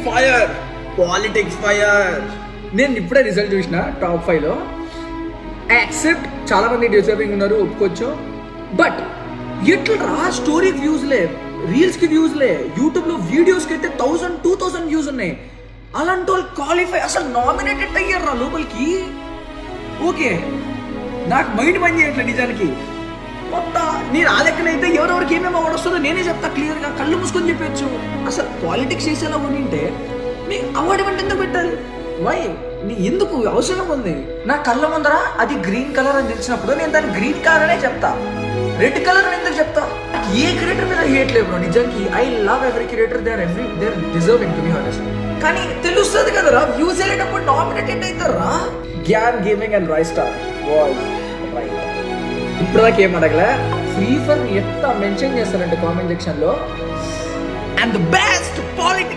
Fire, politics fire. నేను ఇప్పుడే result చూసిన టాప్ 5లో. యాక్సెప్ట్ చాలా మంది డిజర్వింగ్ ఉన్నారు, ఒప్పుకోవచ్చు. బట్ ఎట్లా స్టోరీ వ్యూస్లే, రీల్స్కి వ్యూస్లే, యూట్యూబ్లో వీడియోస్కి అయితే 1000-2000 వ్యూస్ ఉన్నాయి. అలాంటి వాళ్ళు క్వాలిఫై అసలు నామినేటెడ్ అయ్యారు లోపలికి. ఓకే, నాకు మైండ్ పని చేయట్లేదు నిజానికి. కొత్త నేను ఆ లెక్కనైతే ఎవరెవరికి ఏమేమి అవార్డు వస్తుందో నేనే చెప్తా క్లియర్గా, కళ్ళు మూసుకొని చెప్పచ్చు. అసలు పాలిటిక్స్ చేసేలా ఉంటే మీ అవార్డు ఇవ్వండి ఎందుకు పెట్టాలి? వై? నీ ఎందుకు అవసరం ఉంది? నా కళ్ళ ముందర అది గ్రీన్ కలర్ అని తెలిసినప్పుడు నేను దాన్ని గ్రీన్ కలర్ అనే చెప్తా, రెడ్ కలర్ అని ఎందుకు చెప్తా? ఏ క్రియేటర్ మీద హేట్ లేదు నిజానికి. I love every creator, they are deserving to be honest. కానీ తెలుస్తుంది కదరా, వ్యూస్ వెళ్ళేటప్పుడు నామినేటెడ్ అవుతారా. Gyan gaming and rice star voice right. ఇప్పుడు దాకా ఏం అడగలే, ఫ్రీ ఫర్ ఎంత మెన్షన్ చేస్తారంటే కామెంట్ సెక్షన్ లో. And the best politics